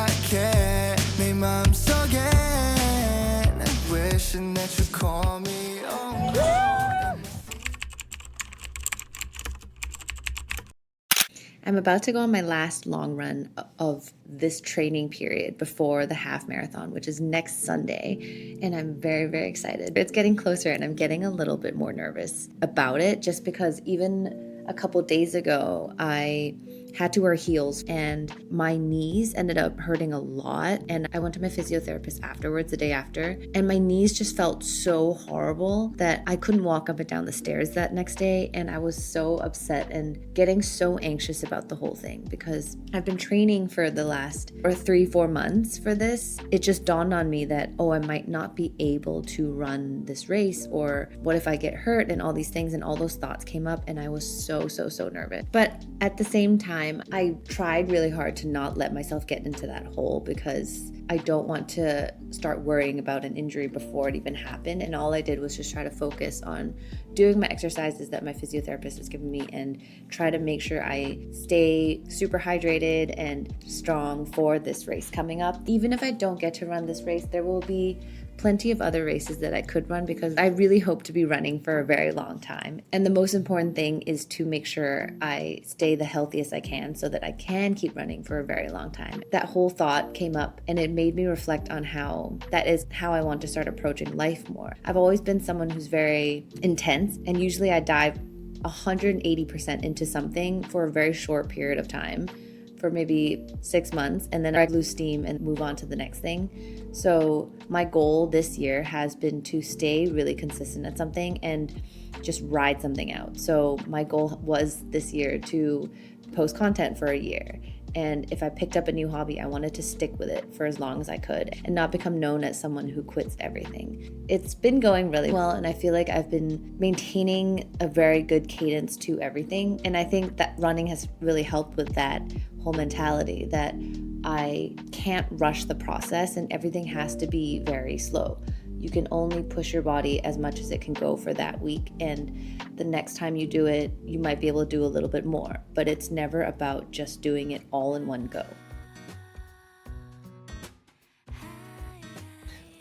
생각해 네 맘속에 난 wishing that you call me I'm about to go on my last long run of this training period before the half marathon, which is next Sunday, and I'm very, very excited. It's getting closer and I'm getting a little bit more nervous about it just because even a couple days ago, I had to wear heels and my knees ended up hurting a lot. And I went to my physiotherapist afterwards, the day after, and my knees just felt so horrible that I couldn't walk up and down the stairs that next day. And I was so upset and getting so anxious about the whole thing because I've been training for the last 3-4 months for this. It just dawned on me that, oh, I might not be able to run this race, or what if I get hurt, and all these things, and all those thoughts came up and I was so nervous. But at the same time, I tried really hard to not let myself get into that hole because I don't want to start worrying about an injury before it even happened. And all I did was just try to focus on doing my exercises that my physiotherapist has given me and try to make sure I stay super hydrated and strong for this race coming up. Even if I don't get to run this race, there will be plenty of other races that I could run because I really hope to be running for a very long time. And the most important thing is to make sure I stay the healthiest I can so that I can keep running for a very long time. That whole thought came up and it made me reflect on how that is how I want to start approaching life more. I've always been someone who's very intense, and usually I dive 180% into something for a very short period of time, for maybe 6 months, and then I lose steam and move on to the next thing. So my goal this year has been to stay really consistent at something and just ride something out. So my goal was this year to post content for a year. And if I picked up a new hobby, I wanted to stick with it for as long as I could and not become known as someone who quits everything. It's been going really well, and I feel like I've been maintaining a very good cadence to everything. And I think that running has really helped with that whole mentality that I can't rush the process and everything has to be very slow. You can only push your body as much as it can go for that week, and the next time you do it, you might be able to do a little bit more, but it's never about just doing it all in one go.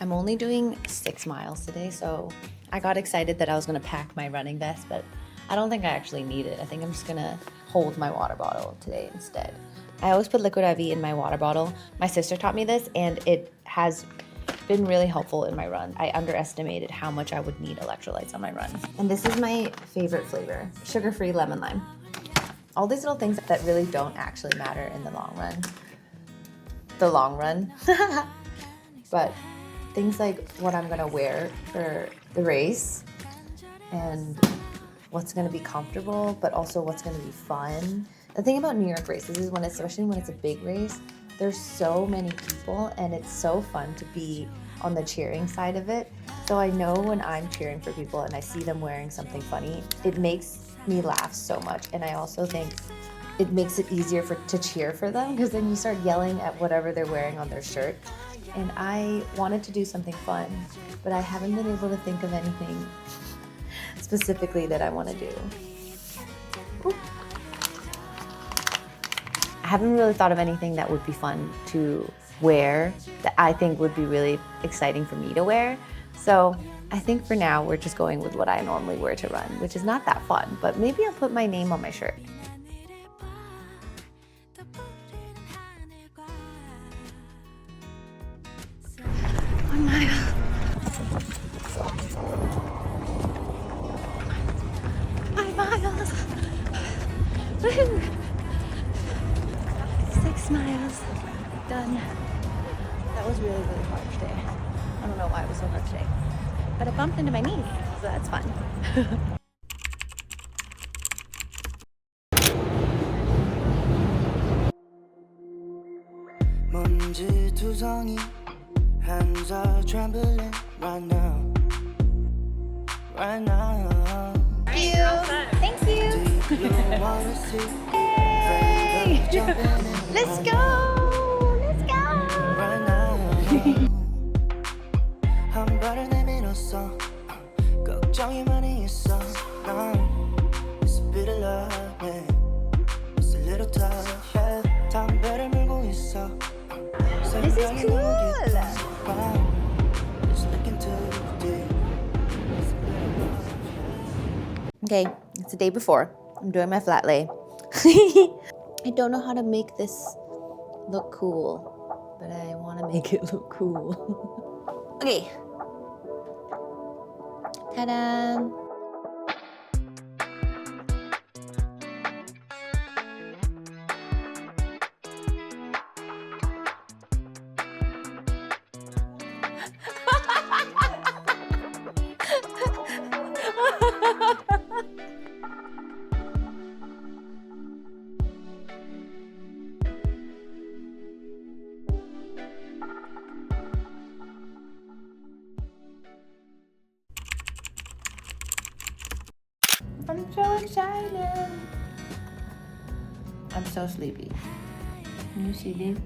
I'm only doing 6 miles today, so I got excited that I was gonna pack my running vest, but I don't think I actually need it. I think I'm just gonna hold my water bottle today instead. I always put liquid IV in my water bottle. My sister taught me this, and it has been really helpful in my run. I underestimated how much I would need electrolytes on my run. And this is my favorite flavor, sugar-free lemon lime. All these little things that really don't actually matter in the long run. The long run. But things like what I'm gonna wear for the race and what's gonna be comfortable, but also what's gonna be fun. The thing about New York races is especially when it's a big race, there's so many people and it's so fun to be on the cheering side of it. So I know when I'm cheering for people and I see them wearing something funny, it makes me laugh so much. And I also think it makes it easier to cheer for them because then you start yelling at whatever they're wearing on their shirt. And I wanted to do something fun, but I haven't been able to think of anything specifically that I want to do. Ooh. I haven't really thought of anything that would be fun to wear that I think would be really exciting for me to wear. So I think for now we're just going with what I normally wear to run, which is not that fun, but maybe I'll put my name on my shirt. One mile. Miles. Woohoo! 6 miles. Done. That was really hard today. I don't know why it was so hard today. But I bumped into my knees, so that's fun. 먼지투성이 hands trembling right now. Thank you. Thank you. Hey! Let's go. Let's go. 한 발을 내밀었어. 걱정이 많이 있어. It's a bit of love, yeah. It's a little tough, yeah. 담배를 물고 있어. This is cool. Okay, it's the day before. I'm doing my flat lay. I don't know how to make this look cool, but I want to make it look cool. Okay. Ta-da! I'm so excited. I'm so sleepy. Can you see these?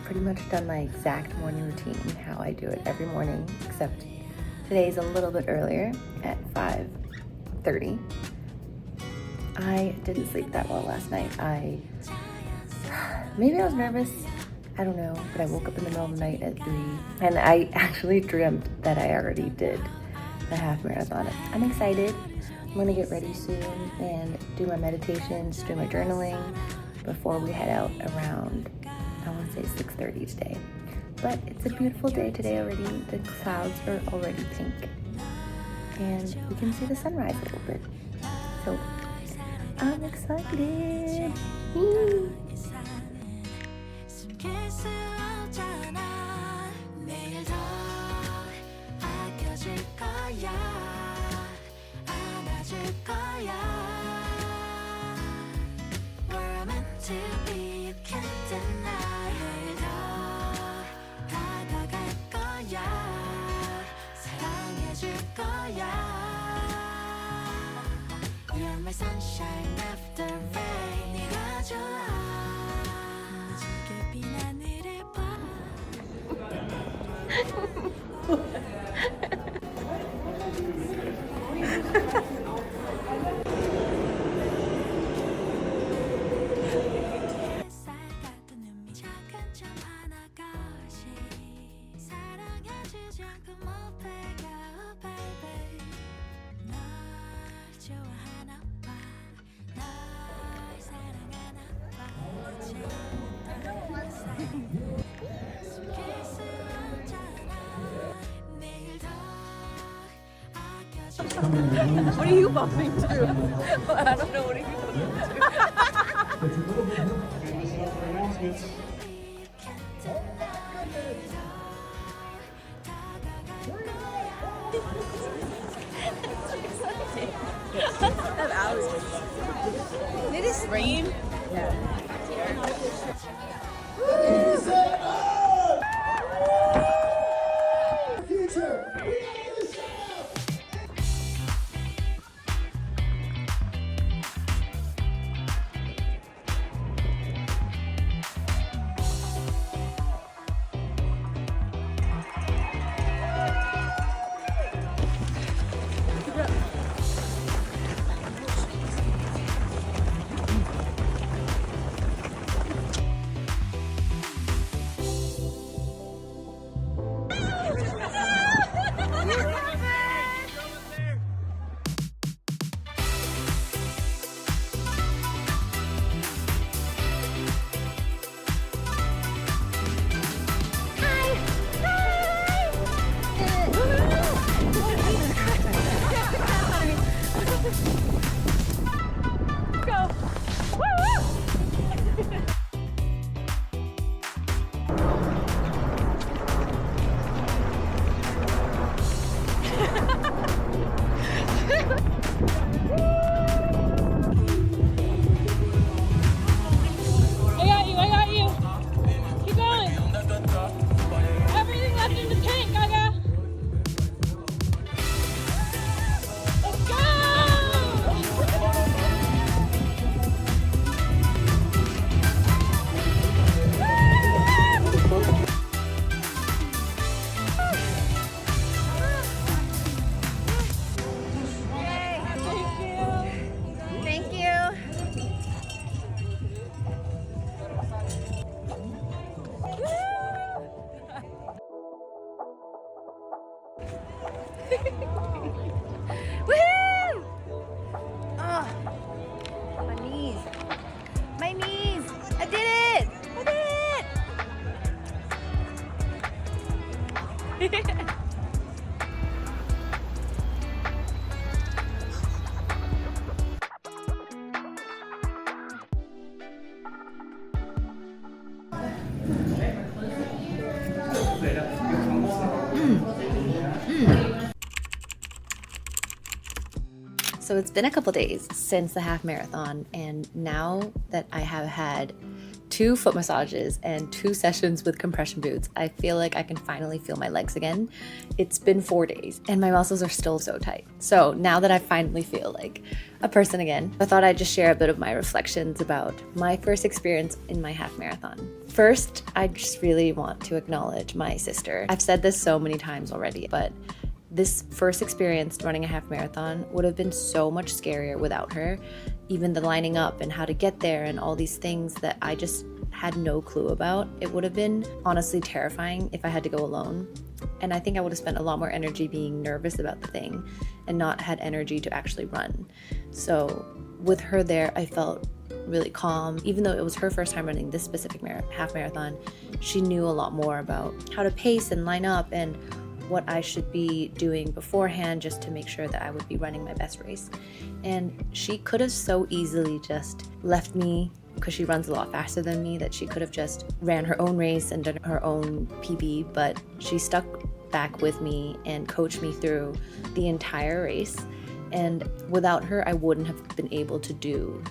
Pretty much done my exact morning routine, how I do it every morning, except today's a little bit earlier at 5:30. I didn't sleep that well last night. Maybe I was nervous. I don't know, but I woke up in the middle of the night at 3 and I actually dreamt that I already did the half marathon. I'm excited. I'm gonna get ready soon and do my meditations, do my journaling before we head out around, I want to say 6:30 today. But it's a beautiful day today already. The clouds are already pink and we can see the sunrise a little bit. So I'm excited. You're my sunshine after rain. 네가 좋아. 무지개 핀 하늘을 봐. What are you bumping to? I don't know what are you bumping to. That hours. Did it rain? Yeah. So it's been a couple days since the half marathon, and now that I have had 2 foot massages and 2 sessions with compression boots, I feel like I can finally feel my legs again. It's been 4 days and my muscles are still so tight. So now that I finally feel like a person again, I thought I'd just share a bit of my reflections about my first experience in my half marathon. First, I just really want to acknowledge my sister. I've said this so many times already, but this first experience running a half marathon would have been so much scarier without her. Even the lining up and how to get there and all these things that I just had no clue about. It would have been honestly terrifying if I had to go alone. And I think I would have spent a lot more energy being nervous about the thing and not had energy to actually run. So with her there, I felt really calm. Even though it was her first time running this specific half marathon, she knew a lot more about how to pace and line up and what I should be doing beforehand just to make sure that I would be running my best race. And she could have so easily just left me, because she runs a lot faster than me, that she could have just ran her own race and done her own PB, but she stuck back with me and coached me through the entire race. And without her, I wouldn't have been able to do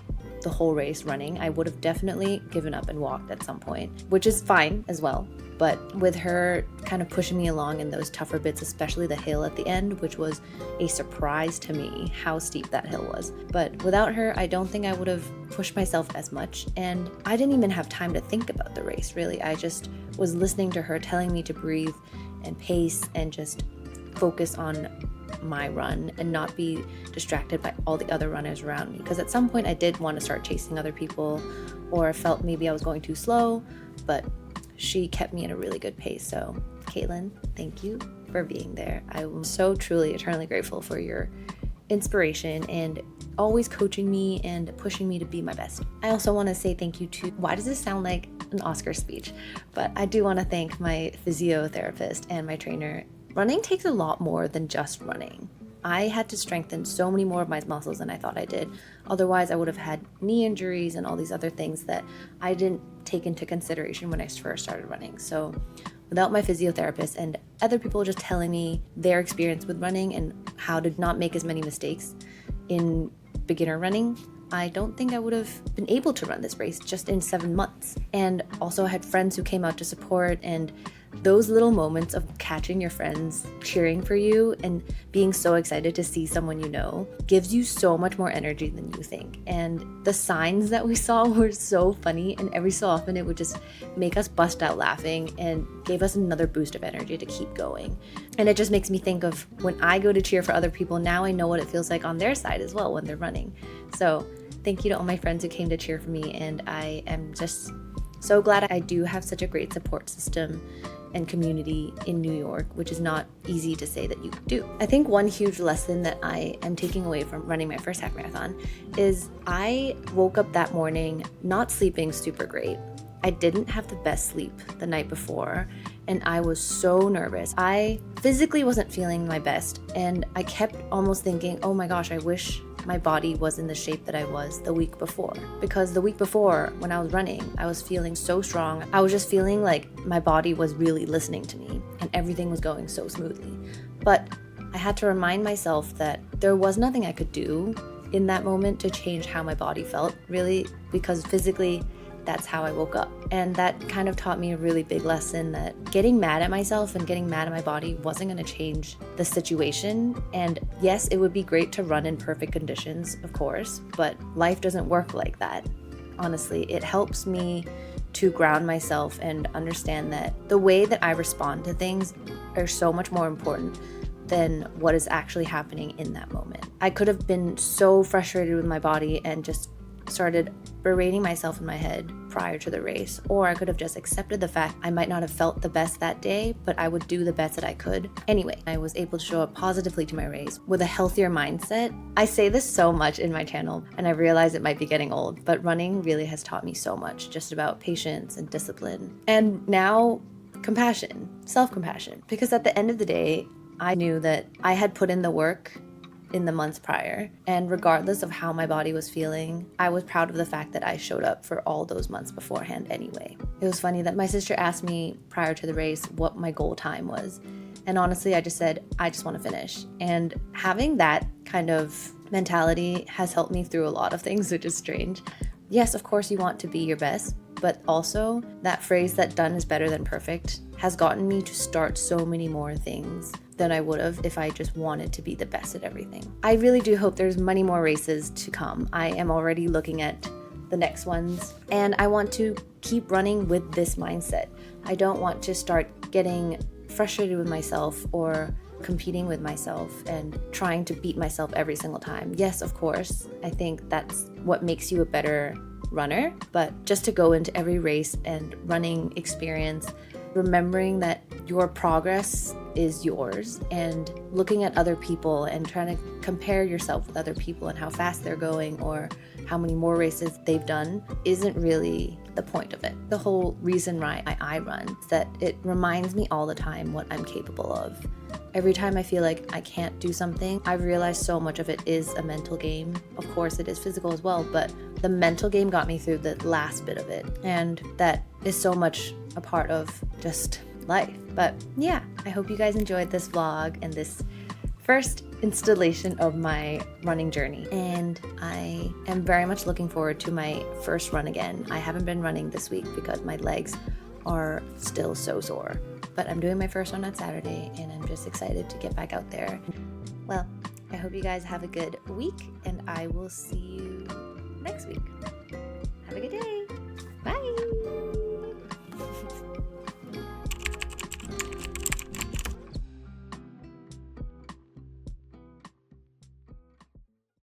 the whole race running. I would have definitely given up and walked at some point, which is fine as well. But with her kind of pushing me along in those tougher bits, especially the hill at the end, which was a surprise to me how steep that hill was. But without her, I don't think I would have pushed myself as much. And I didn't even have time to think about the race, really. I just was listening to her telling me to breathe and pace and just focus on my run and not be distracted by all the other runners around me. Because at some point I did want to start chasing other people, or felt maybe I was going too slow, but she kept me at a really good pace. So Caitlin, thank you for being there. I'm so truly eternally grateful for your inspiration and always coaching me and pushing me to be my best. I also want to say thank you to, why does this sound like an Oscar speech? But I do want to thank my physiotherapist and my trainer. Running takes a lot more than just running. I had to strengthen so many more of my muscles than I thought I did. Otherwise, I would have had knee injuries and all these other things that I didn't take into consideration when I first started running. So without my physiotherapist and other people just telling me their experience with running and how to not make as many mistakes in beginner running, I don't think I would have been able to run this race just in 7 months. And also I had friends who came out to support, and those little moments of catching your friends cheering for you and being so excited to see someone you know gives you so much more energy than you think. And the signs that we saw were so funny, and every so often it would just make us bust out laughing and gave us another boost of energy to keep going. And it just makes me think of when I go to cheer for other people, now I know what it feels like on their side as well when they're running. So thank you to all my friends who came to cheer for me, and I am just so glad I do have such a great support system and community in New York, which is not easy to say that you do. I think one huge lesson that I am taking away from running my first half marathon is I woke up that morning not sleeping super great. I didn't have the best sleep the night before, and I was so nervous. I physically wasn't feeling my best, and I kept almost thinking, oh my gosh, I wish my body was in the shape that I was the week before. Because the week before, when I was running, I was feeling so strong. I was just feeling like my body was really listening to me and everything was going so smoothly. But I had to remind myself that there was nothing I could do in that moment to change how my body felt, really, because physically, that's how I woke up. And that kind of taught me a really big lesson that getting mad at myself and getting mad at my body wasn't going to change the situation. And yes, it would be great to run in perfect conditions, of course, but life doesn't work like that. Honestly, it helps me to ground myself and understand that the way that I respond to things are so much more important than what is actually happening in that moment. I could have been so frustrated with my body and just started berating myself in my head prior to the race, or I could have just accepted the fact I might not have felt the best that day, but I would do the best that I could. Anyway, I was able to show up positively to my race with a healthier mindset. I say this so much in my channel, and I realize it might be getting old, but running really has taught me so much just about patience and discipline. And now compassion, self-compassion, because at the end of the day, I knew that I had put in the work in the months prior, and regardless of how my body was feeling, I was proud of the fact that I showed up for all those months beforehand anyway. It was funny that my sister asked me prior to the race what my goal time was, and honestly I just said I just want to finish. And having that kind of mentality has helped me through a lot of things, which is strange. Yes, of course, you want to be your best, but also that phrase that done is better than perfect has gotten me to start so many more things than I would have if I just wanted to be the best at everything. I really do hope there's many more races to come. I am already looking at the next ones, and I want to keep running with this mindset. I don't want to start getting frustrated with myself or competing with myself and trying to beat myself every single time. Yes, of course, I think that's what makes you a better runner, but just to go into every race and running experience, remembering that your progress is yours, and looking at other people and trying to compare yourself with other people and how fast they're going or how many more races they've done isn't really the point of it. The whole reason why I run is that it reminds me all the time what I'm capable of. Every time I feel like I can't do something, I've realized so much of it is a mental game. Of course, it is physical as well, but the mental game got me through the last bit of it. And that is so much a part of just life. But yeah, I hope you guys enjoyed this vlog and this first installation of my running journey. And I am very much looking forward to my first run again. I haven't been running this week because my legs are still so sore. But I'm doing my first one on Saturday, and I'm just excited to get back out there. Well, I hope you guys have a good week, and I will see you next week. Have a good day. Bye.